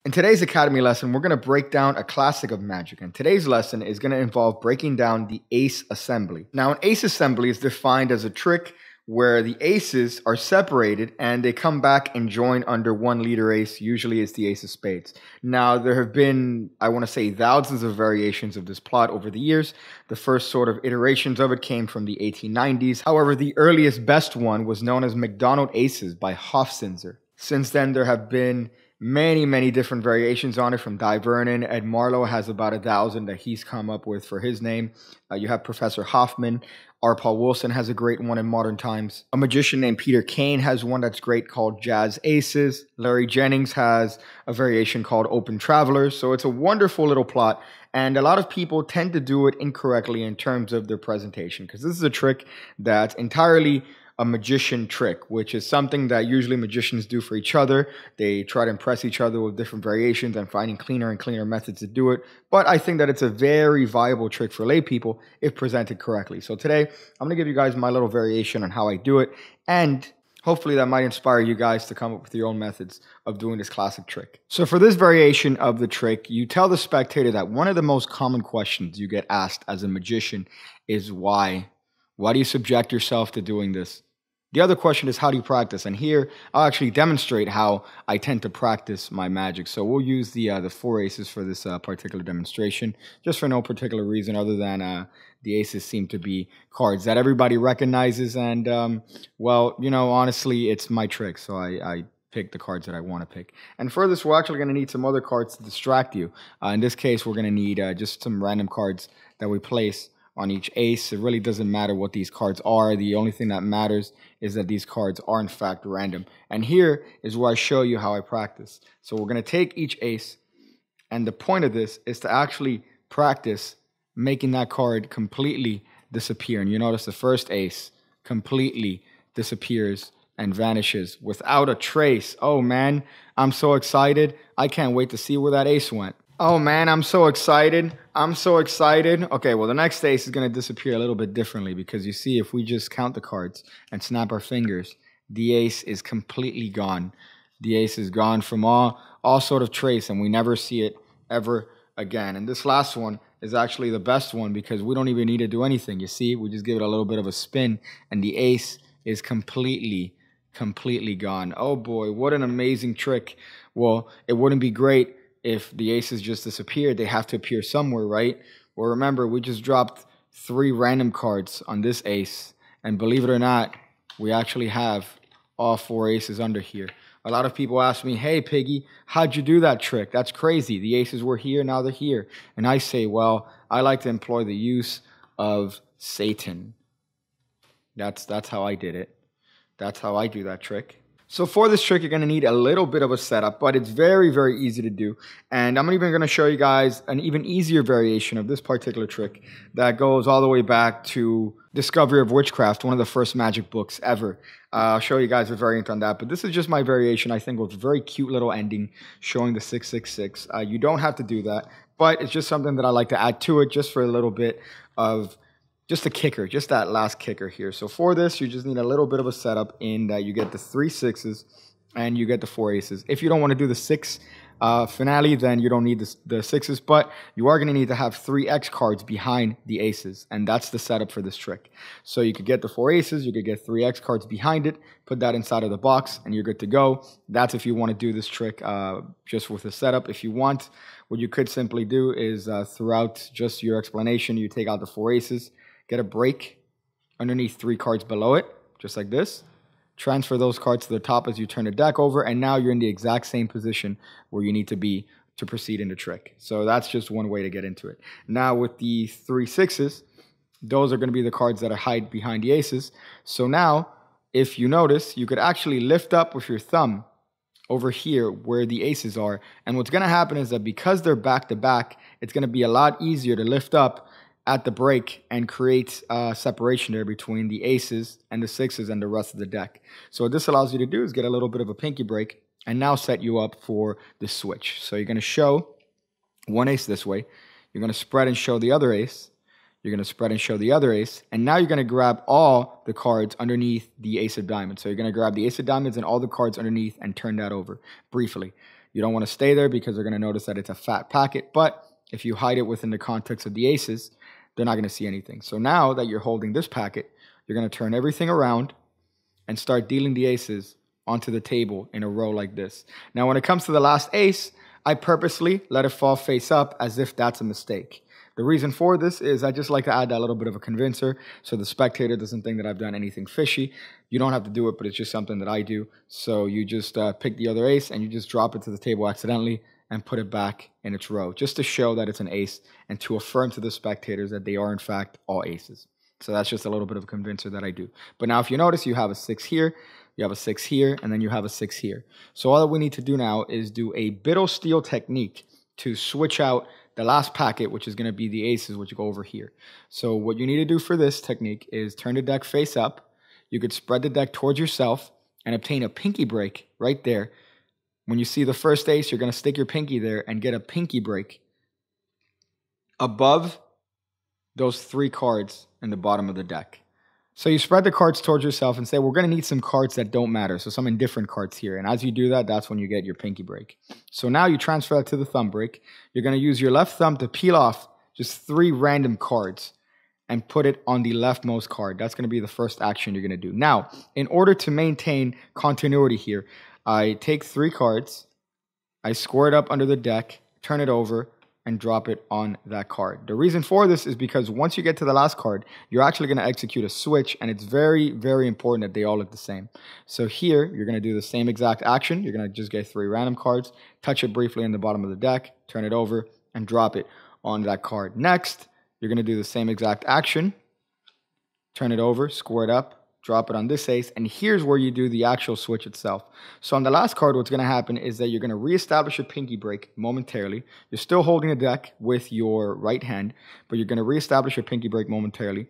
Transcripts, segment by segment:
In today's Academy lesson, we're going to break down a classic of Magic, and today's lesson is going to involve breaking down the ace assembly. Now, an ace assembly is defined as a trick where the aces are separated and they come back and join under one leader ace. Usually it's the ace of spades. Now, there have been, I want to say, thousands of variations of this plot over the years. The first sort of iterations of it came from the 1890s. However, the earliest best one was known as McDonald Aces by Hofzinser. Since then, there have been many different variations on it from Di Vernon. Ed Marlowe has about 1,000 that he's come up with for his name. You have Professor Hoffman. R. Paul Wilson has a great one in modern times. A magician named Peter Kane has one that's great called Jazz Aces. Larry Jennings has a variation called Open Travelers. So it's a wonderful little plot. And a lot of people tend to do it incorrectly in terms of their presentation, because this is a trick that's entirely a magician trick, which is something that usually magicians do for each other. They try to impress each other with different variations and finding cleaner and cleaner methods to do it. But I think that it's a very viable trick for lay people if presented correctly. So today, I'm going to give you guys my little variation on how I do it, and hopefully that might inspire you guys to come up with your own methods of doing this classic trick. So for this variation of the trick, you tell the spectator that one of the most common questions you get asked as a magician is why? Why do you subject yourself to doing this? The other question is, how do you practice? And here, I'll actually demonstrate how I tend to practice my magic. So we'll use the 4 aces for this particular demonstration, just for no particular reason other than the aces seem to be cards that everybody recognizes. And, well, you know, honestly, it's my trick, so I pick the cards that I want to pick. And for this, we're actually going to need some other cards to distract you. In this case, we're going to need just some random cards that we place on each ace. It really doesn't matter what these cards are. The only thing that matters is that these cards are in fact random. And here is where I show you how I practice. So we're going to take each ace, and the point of this is to actually practice making that card completely disappear. And you notice the first ace completely disappears and vanishes without a trace. Oh man, I'm so excited. I can't wait to see where that ace went. Oh man, I'm so excited. I'm so excited. Okay, well, the next ace is going to disappear a little bit differently, because you see, if we just count the cards and snap our fingers, the ace is completely gone. The ace is gone from all sort of trace, and we never see it ever again. And this last one is actually the best one, because we don't even need to do anything. You see, we just give it a little bit of a spin, and the ace is completely gone. Oh boy, what an amazing trick. Well, it wouldn't be great if the aces just disappeared. They have to appear somewhere, right? Well, remember, we just dropped 3 random cards on this ace, and believe it or not, we actually have all 4 aces under here. A lot of people ask me, hey Piggy, how'd you do that trick? That's crazy. The aces were here, now they're here. And I say, well, I like to employ the use of Satan. That's how I did it. That's how I do that trick. So for this trick, you're going to need a little bit of a setup, but it's very easy to do. And I'm even going to show you guys an even easier variation of this particular trick that goes all the way back to Discovery of Witchcraft, one of the first magic books ever. I'll show you guys a variant on that, but this is just my variation, I think, with a very cute little ending showing the 666. You don't have to do that, but it's just something that I like to add to it just for a little bit of just a kicker, just that last kicker here. So for this, you just need a little bit of a setup in that you get the 3 sixes and you get the 4 aces. If you don't want to do the 6 finale, then you don't need the 6s, but you are going to need to have 3 X cards behind the aces, and that's the setup for this trick. So you could get the 4 aces, you could get 3 X cards behind it, put that inside of the box, and you're good to go. That's if you want to do this trick just with the setup. If you want, what you could simply do is throughout just your explanation, you take out the 4 aces, get a break underneath 3 cards below it, just like this. Transfer those cards to the top as you turn the deck over, and now you're in the exact same position where you need to be to proceed in the trick. So that's just one way to get into it. Now with the 3 sixes, those are going to be the cards that are hide behind the aces. So now, if you notice, you could actually lift up with your thumb over here where the aces are. And what's going to happen is that because they're back to back, it's going to be a lot easier to lift up at the break and create separation there between the aces and the 6s and the rest of the deck. So what this allows you to do is get a little bit of a pinky break and now set you up for the switch. So you're going to show one ace this way. You're going to spread and show the other ace. You're going to spread and show the other ace. And now you're going to grab all the cards underneath the ace of diamonds. So you're going to grab the ace of diamonds and all the cards underneath and turn that over briefly. You don't want to stay there because they're going to notice that it's a fat packet. But if you hide it within the context of the aces, they're not going to see anything. So now that you're holding this packet, you're going to turn everything around and start dealing the aces onto the table in a row like this. Now, when it comes to the last ace, I purposely let it fall face up as if that's a mistake. The reason for this is I just like to add that little bit of a convincer so the spectator doesn't think that I've done anything fishy. You don't have to do it, but it's just something that I do. So you just pick the other ace and you just drop it to the table accidentally and put it back in its row, just to show that it's an ace and to affirm to the spectators that they are in fact all aces. So that's just a little bit of a convincer that I do. But now if you notice, you have a 6 here, you have a 6 here, and then you have a 6 here. So all that we need to do now is do a biddle steal technique to switch out the last packet, which is going to be the aces, which go over here. So what you need to do for this technique is turn the deck face up. You could spread the deck towards yourself and obtain a pinky break right there. When you see the first ace, you're going to stick your pinky there and get a pinky break above those 3 cards in the bottom of the deck. So you spread the cards towards yourself and say, we're going to need some cards that don't matter. So some indifferent cards here. And as you do that, that's when you get your pinky break. So now you transfer that to the thumb break. You're going to use your left thumb to peel off just 3 random cards and put it on the leftmost card. That's going to be the first action you're going to do. Now, in order to maintain continuity here, I take 3 cards, I square it up under the deck, turn it over, and drop it on that card. The reason for this is because once you get to the last card, you're actually going to execute a switch, and it's very, very important that they all look the same. So here, you're going to do the same exact action. You're going to just get 3 random cards, touch it briefly in the bottom of the deck, turn it over, and drop it on that card. Next, you're going to do the same exact action, turn it over, square it up, drop it on this ace, and here's where you do the actual switch itself. So on the last card, what's going to happen is that you're going to reestablish your pinky break momentarily. You're still holding the deck with your right hand, but you're going to reestablish your pinky break momentarily.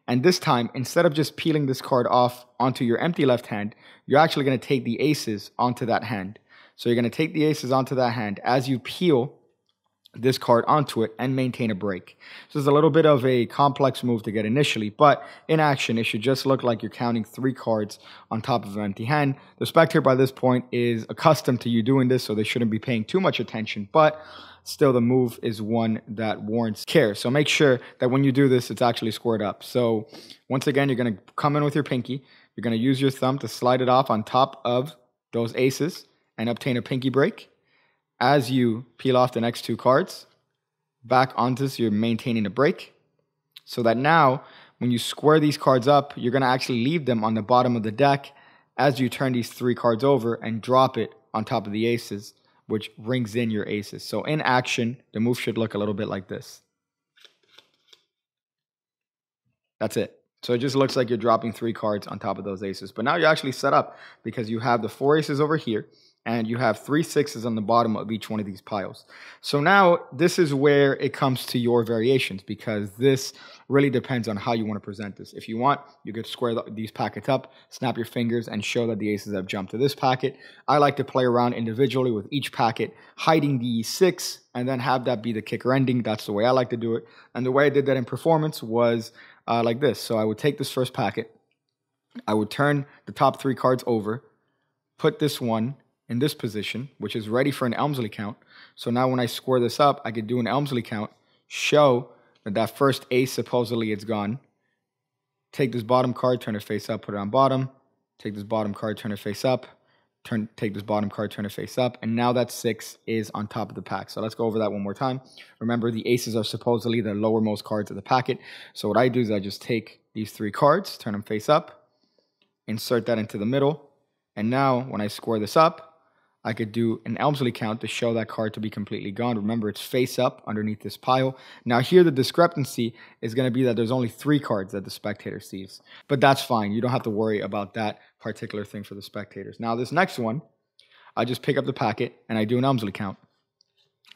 And this time, instead of just peeling this card off onto your empty left hand, you're actually going to take the aces onto that hand. So you're going to take the aces onto that hand as you peel this card onto it and maintain a break. So it's a little bit of a complex move to get initially, but in action, it should just look like you're counting 3 cards on top of an empty hand. The spectator by this point is accustomed to you doing this, so they shouldn't be paying too much attention, but still the move is one that warrants care. So make sure that when you do this, it's actually squared up. So once again, you're going to come in with your pinky. You're going to use your thumb to slide it off on top of those aces and obtain a pinky break. As you peel off the next 2 cards, back onto this, you're maintaining a break. So that now, when you square these cards up, you're going to actually leave them on the bottom of the deck as you turn these 3 cards over and drop it on top of the aces, which rings in your aces. So in action, the move should look a little bit like this. That's it. So it just looks like you're dropping 3 cards on top of those aces. But now you're actually set up because you have the 4 aces over here, and you have 3 6s on the bottom of each one of these piles. So now this is where it comes to your variations, because this really depends on how you want to present this. If you want, you could square these packets up, snap your fingers, and show that the aces have jumped to this packet. I like to play around individually with each packet, hiding the 6, and then have that be the kicker ending. That's the way I like to do it. And the way I did that in performance was like this. So I would take this first packet, I would turn the top 3 cards over, put this one in this position, which is ready for an Elmsley count. So now when I square this up, I could do an Elmsley count, show that that first ace, supposedly it's gone. Take this bottom card, turn it face up, put it on bottom. Take this bottom card, turn it face up. Take this bottom card, turn it face up. And now that 6 is on top of the pack. So let's go over that one more time. Remember, the aces are supposedly the lowermost cards of the packet. So what I do is I just take these 3 cards, turn them face up, insert that into the middle. And now when I square this up, I could do an Elmsley count to show that card to be completely gone. Remember, it's face up underneath this pile. Now here, the discrepancy is going to be that there's only 3 cards that the spectator sees. But that's fine. You don't have to worry about that particular thing for the spectators. Now this next one, I just pick up the packet and I do an Elmsley count.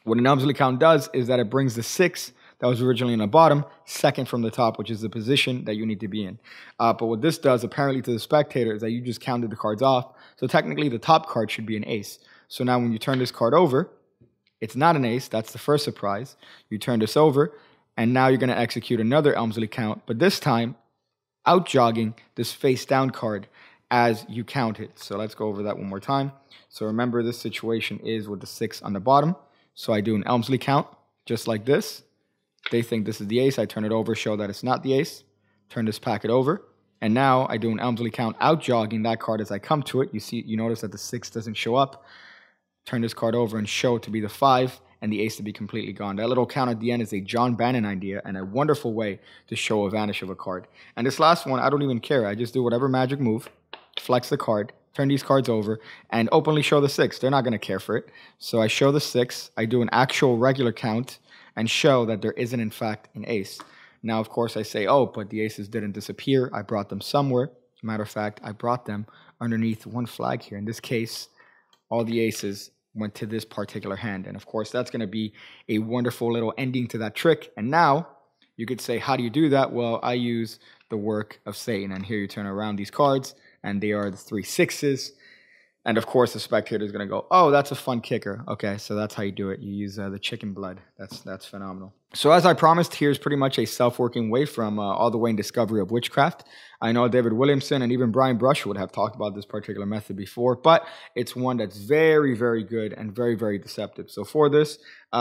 What an Elmsley count does is that it brings the 6 that was originally in the bottom, second from the top, which is the position that you need to be in. But what this does, apparently to the spectator, is that you just counted the cards off. So technically, the top card should be an ace. So now when you turn this card over, it's not an ace. That's the first surprise. You turn this over, and now you're going to execute another Elmsley count, but this time out jogging this face down card as you count it. So let's go over that one more time. So remember, this situation is with the 6 on the bottom. So I do an Elmsley count, just like this. They think this is the ace. I turn it over, show that it's not the ace. Turn this packet over. And now I do an Elmsley count, out jogging that card as I come to it. You notice that the 6 doesn't show up. Turn this card over and show it to be the 5 and the ace to be completely gone. That little count at the end is a John Bannon idea and a wonderful way to show a vanish of a card. And this last one, I don't even care. I just do whatever magic move, flex the card, turn these cards over, and openly show the 6. They're not going to care for it. So I show the 6. I do an actual regular count and show that there isn't, in fact, an ace. Now, of course, I say, oh, but the aces didn't disappear. I brought them somewhere. Matter of fact, I brought them underneath one flag here. In this case, all the aces went to this particular hand. And of course, that's going to be a wonderful little ending to that trick. And now you could say, how do you do that? Well, I use the work of Satan. And here you turn around these cards, and they are the 3 6s. And of course, the spectator is going to go, oh, that's a fun kicker. Okay, so that's how you do it. You use the chicken blood. That's phenomenal. So as I promised, here's pretty much a self-working way from all the way in Discovery of Witchcraft. I know David Williamson and even Brian Brushwood have talked about this particular method before, but it's one that's very, very good and very, very deceptive. So for this,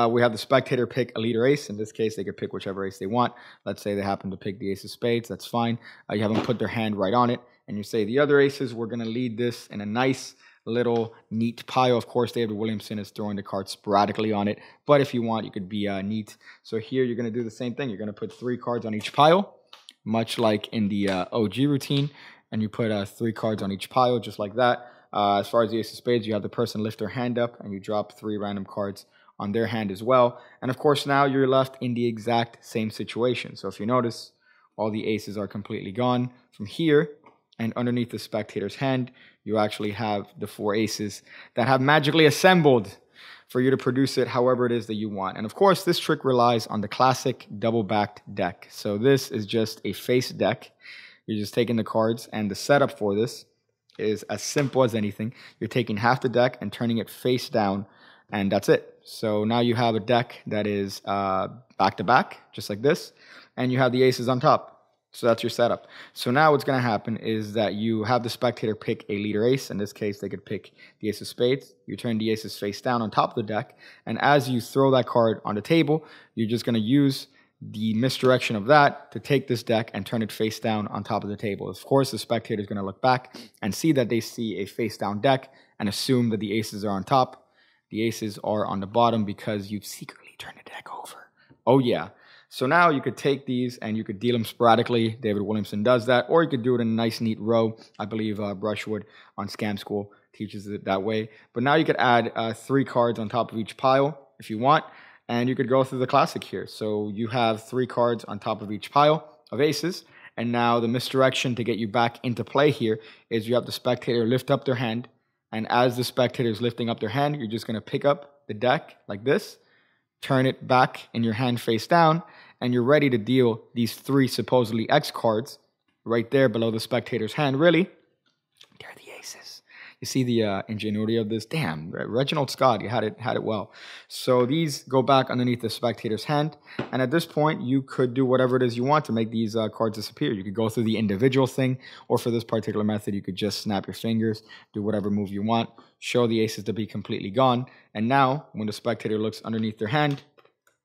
we have the spectator pick a leader ace. In this case, they could pick whichever ace they want. Let's say they happen to pick the ace of spades. That's fine. You have them put their hand right on it. And you say the other aces, we're going to lead this in a nice little neat pile. Of course, David Williamson is throwing the cards sporadically on it, but if you want, you could be neat. So here you're going to do the same thing. You're going to put 3 cards on each pile, much like in the OG routine, and you put 3 cards on each pile, just like that. As far as the ace of spades, you have the person lift their hand up, and you drop 3 random cards on their hand as well. And of course, now you're left in the exact same situation. So if you notice, all the aces are completely gone from here. And underneath the spectator's hand, you actually have the 4 aces that have magically assembled for you to produce it however it is that you want. And of course, this trick relies on the classic double-backed deck. So this is just a face deck. You're just taking the cards, and the setup for this is as simple as anything. You're taking half the deck and turning it face down, and that's it. So now you have a deck that is back-to-back, just like this, and you have the aces on top. So that's your setup. So now what's going to happen is that you have the spectator pick a leader ace. In this case, they could pick the ace of spades. You turn the aces face down on top of the deck. And as you throw that card on the table, you're just going to use the misdirection of that to take this deck and turn it face down on top of the table. Of course, the spectator is going to look back and see that they see a face down deck and assume that the aces are on top. The aces are on the bottom because you've secretly turned the deck over. Oh, yeah. So now you could take these and you could deal them sporadically. David Williamson does that. Or you could do it in a nice, neat row. I believe Brushwood on Scam School teaches it that way. But now you could add 3 cards on top of each pile if you want. And you could go through the classic here. So you have 3 cards on top of each pile of aces. And now the misdirection to get you back into play here is you have the spectator lift up their hand. And as the spectator is lifting up their hand, you're just going to pick up the deck like this. Turn it back in your hand face down, and you're ready to deal these 3 supposedly X cards right there below the spectator's hand. Really, they're the aces. You see the ingenuity of this? Damn, Reginald Scott, you had it well. So these go back underneath the spectator's hand, and at this point, you could do whatever it is you want to make these cards disappear. You could go through the individual thing, or for this particular method, you could just snap your fingers, do whatever move you want, show the aces to be completely gone, and now, when the spectator looks underneath their hand,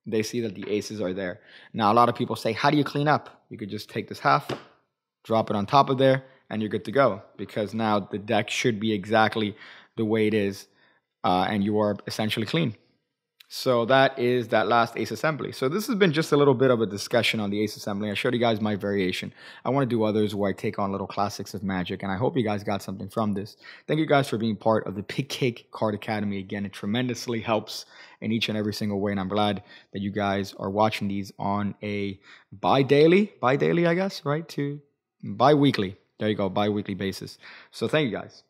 they see that the aces are there. Now, a lot of people say, how do you clean up? You could just take this half, drop it on top of there, and you're good to go. Because now the deck should be exactly the way it is, and you are essentially clean. So that is that last ace assembly. So this has been just a little bit of a discussion on the ace assembly. I showed you guys my variation. I want to do others where I take on little classics of Magic, and I hope you guys got something from this. Thank you guys for being part of the Pig Cake Card Academy. Again, it tremendously helps in each and every single way, and I'm glad that you guys are watching these on a bi-daily, I guess, right? To bi-weekly. There you go, bi-weekly basis. So thank you guys.